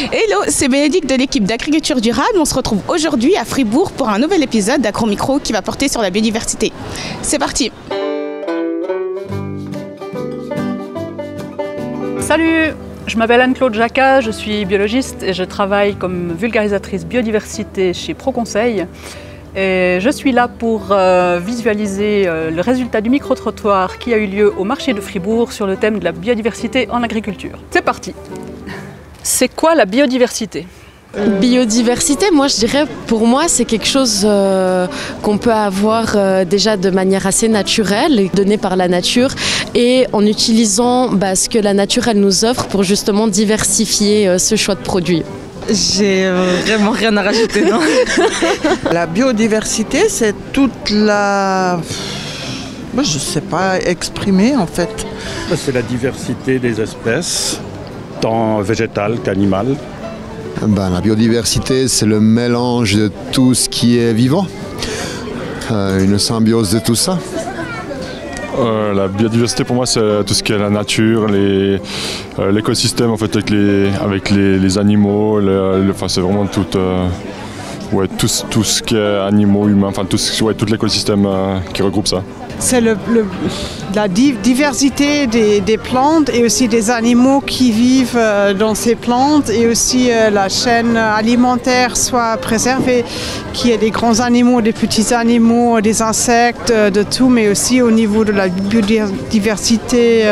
Hello, c'est Bénédicte de l'équipe d'Agriculture Durable. On se retrouve aujourd'hui à Fribourg pour un nouvel épisode d'Agro-Micro qui va porter sur la biodiversité. C'est parti! Salut, je m'appelle Anne-Claude Jacquat, je suis biologiste et je travaille comme vulgarisatrice biodiversité chez ProConseil. Et je suis là pour visualiser le résultat du micro-trottoir qui a eu lieu au marché de Fribourg sur le thème de la biodiversité en agriculture. C'est parti! C'est quoi la biodiversité? Biodiversité, moi je dirais, pour moi c'est quelque chose qu'on peut avoir déjà de manière assez naturelle, donnée par la nature, et en utilisant ce que la nature elle nous offre pour justement diversifier ce choix de produits. J'ai vraiment rien à rajouter, non. La biodiversité, c'est toute la... Moi, je ne sais pas exprimer en fait. C'est la diversité des espèces, tant végétales qu'animales. La biodiversité, c'est le mélange de tout ce qui est vivant, une symbiose de tout ça. La biodiversité pour moi c'est tout ce qui est la nature, l'écosystème en fait avec les animaux, c'est vraiment tout ce qui est animaux, humains, enfin tout l'écosystème qui regroupe ça. C'est la diversité des plantes et aussi des animaux qui vivent dans ces plantes, et aussi la chaîne alimentaire soit préservée, qu'il y ait des grands animaux, des petits animaux, des insectes, de tout, mais aussi au niveau de la biodiversité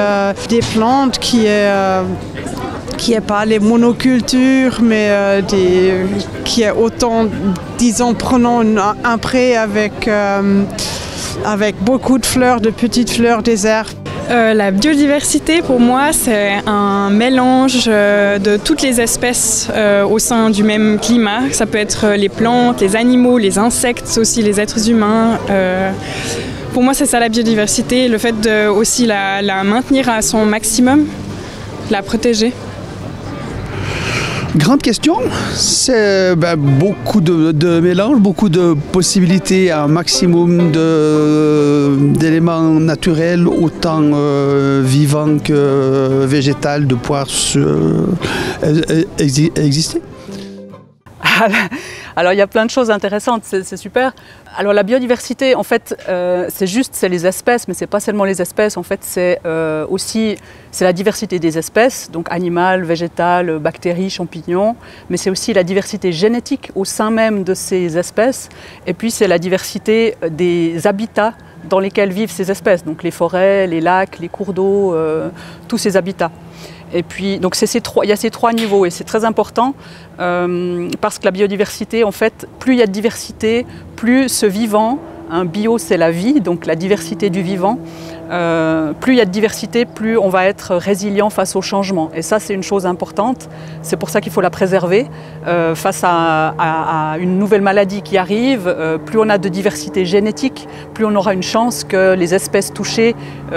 des plantes qui est pas les monocultures, mais qui est autant, disons, prenons un pré avec beaucoup de fleurs, de petites fleurs, des herbes. La biodiversité, pour moi, c'est un mélange de toutes les espèces au sein du même climat. Ça peut être les plantes, les animaux, les insectes, aussi les êtres humains. Pour moi, c'est ça la biodiversité, le fait de aussi la maintenir à son maximum, la protéger. Grande question, c'est beaucoup de mélanges, beaucoup de possibilités, un maximum d'éléments naturels, autant vivants que végétaux, de pouvoir exister. Alors il y a plein de choses intéressantes, c'est super. Alors la biodiversité, en fait, c'est les espèces, mais c'est pas seulement les espèces. En fait, c'est la diversité des espèces, donc animales, végétales, bactéries, champignons. Mais c'est aussi la diversité génétique au sein même de ces espèces. Et puis c'est la diversité des habitats dans lesquels vivent ces espèces, donc les forêts, les lacs, les cours d'eau, tous ces habitats. Et puis, donc il y a ces trois niveaux, et c'est très important parce que la biodiversité, en fait, plus il y a de diversité, plus ce vivant, bio c'est la vie, donc la diversité du vivant, plus il y a de diversité, plus on va être résilient face au changement. Et ça, c'est une chose importante. C'est pour ça qu'il faut la préserver face à une nouvelle maladie qui arrive. Plus on a de diversité génétique, plus on aura une chance que les espèces touchées,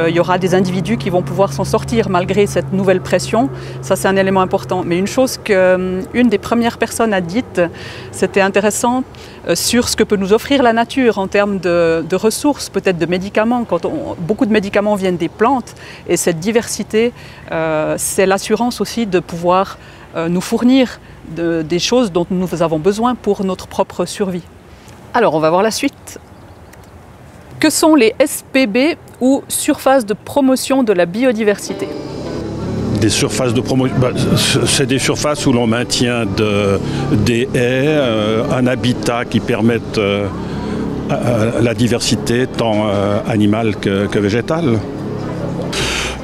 il y aura des individus qui vont pouvoir s'en sortir malgré cette nouvelle pression. Ça, c'est un élément important. Mais une chose qu'une des premières personnes a dite, c'était intéressant, sur ce que peut nous offrir la nature en termes de ressources, peut-être de médicaments. Beaucoup de médicaments viennent des plantes, et cette diversité, c'est l'assurance aussi de pouvoir nous fournir des choses dont nous avons besoin pour notre propre survie. Alors, on va voir la suite. Que sont les SPB, ou surfaces de promotion de la biodiversité? Des surfaces de promotion, c'est des surfaces où l'on maintient des haies, un habitat qui permette la diversité tant animale que végétale.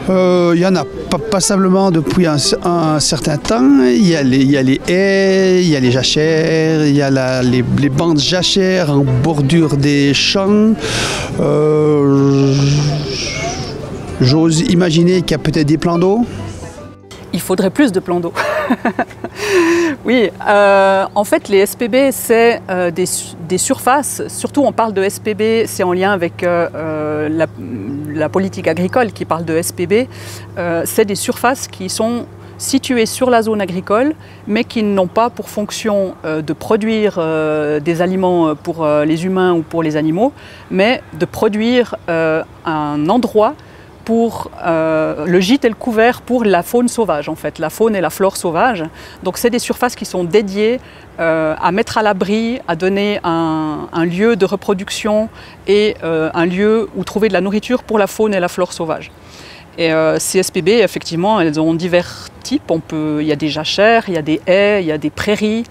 Il y en a passablement depuis un certain temps. Il y a les haies, il y a les jachères, il y a les bandes jachères en bordure des champs. J'ose imaginer qu'il y a peut-être des plans d'eau. Il faudrait plus de plans d'eau. Oui, en fait, les SPB, c'est des surfaces. Surtout, on parle de SPB, c'est en lien avec la politique agricole qui parle de SPB. C'est des surfaces qui sont situées sur la zone agricole, mais qui n'ont pas pour fonction de produire des aliments pour les humains ou pour les animaux, mais de produire un endroit pour le gîte et le couvert pour la faune sauvage en fait, la faune et la flore sauvage. Donc c'est des surfaces qui sont dédiées à mettre à l'abri, à donner un lieu de reproduction et un lieu où trouver de la nourriture pour la faune et la flore sauvage. Et ces SPB, effectivement, elles ont divers types. Il y a des jachères, il y a des haies, il y a des prairies.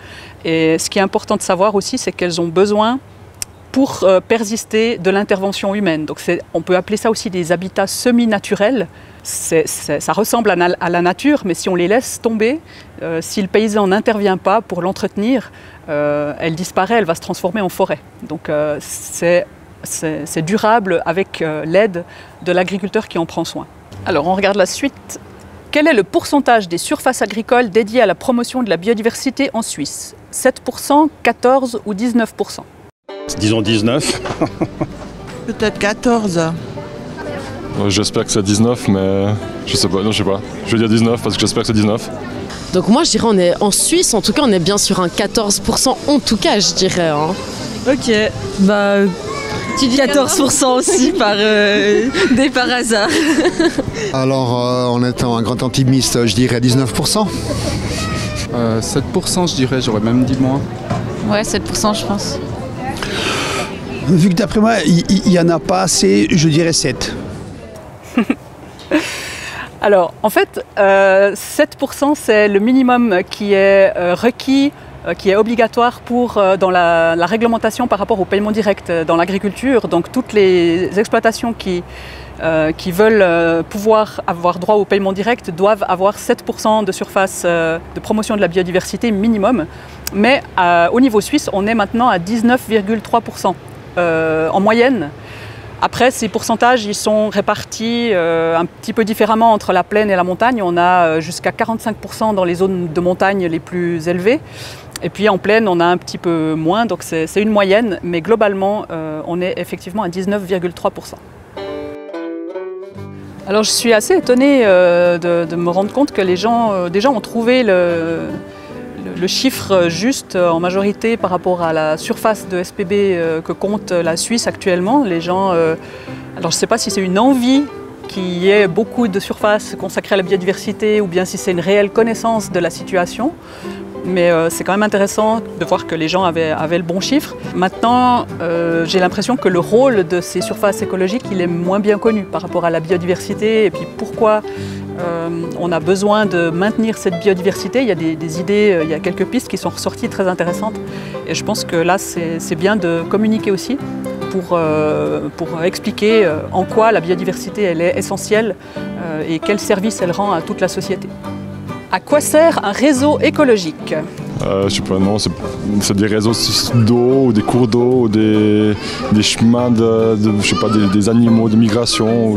Et ce qui est important de savoir aussi, c'est qu'elles ont besoin, pour persister, de l'intervention humaine. Donc on peut appeler ça aussi des habitats semi-naturels. Ça ressemble à la nature, mais si on les laisse tomber, si le paysan n'intervient pas pour l'entretenir, elle disparaît, elle va se transformer en forêt. Donc c'est durable avec l'aide de l'agriculteur qui en prend soin. Alors on regarde la suite. Quel est le pourcentage des surfaces agricoles dédiées à la promotion de la biodiversité en Suisse? 7%, 14% ou 19%? Disons 19. Peut-être 14. J'espère que c'est 19, mais je sais pas. Non, je sais pas. Je vais dire 19 parce que j'espère que c'est 19. Donc moi je dirais on est en Suisse, en tout cas on est bien sur un 14%, en tout cas je dirais. Hein. Ok, bah tu dis 14% aussi par hasard. Alors en étant un grand optimiste, je dirais 19%. 7% je dirais, j'aurais même dit moins. Ouais, 7% je pense. Vu que d'après moi, il n'y en a pas assez, je dirais 7. Alors, en fait, 7% c'est le minimum qui est requis, qui est obligatoire dans la réglementation par rapport au paiement direct dans l'agriculture. Donc, toutes les exploitations qui veulent pouvoir avoir droit au paiement direct doivent avoir 7% de surface de promotion de la biodiversité minimum. Mais au niveau suisse, on est maintenant à 19,3%. En moyenne. Après, ces pourcentages ils sont répartis un petit peu différemment entre la plaine et la montagne. On a jusqu'à 45% dans les zones de montagne les plus élevées. Et puis en plaine, on a un petit peu moins. Donc c'est une moyenne, mais globalement, on est effectivement à 19,3%. Alors je suis assez étonnée de me rendre compte que les gens déjà ont trouvé le chiffre juste en majorité par rapport à la surface de SPB que compte la Suisse actuellement. Les gens, alors je ne sais pas si c'est une envie qu'il y ait beaucoup de surface consacrée à la biodiversité ou bien si c'est une réelle connaissance de la situation. Mais c'est quand même intéressant de voir que les gens avaient le bon chiffre. Maintenant, j'ai l'impression que le rôle de ces surfaces écologiques, il est moins bien connu par rapport à la biodiversité et puis pourquoi on a besoin de maintenir cette biodiversité. Il y a des idées, il y a quelques pistes qui sont ressorties très intéressantes. Et je pense que là, c'est bien de communiquer aussi pour expliquer en quoi la biodiversité elle est essentielle et quel service elle rend à toute la société. À quoi sert un réseau écologique? Je sais pas, non, c'est des réseaux d'eau, ou des cours d'eau, ou des chemins je sais pas, des animaux de migration.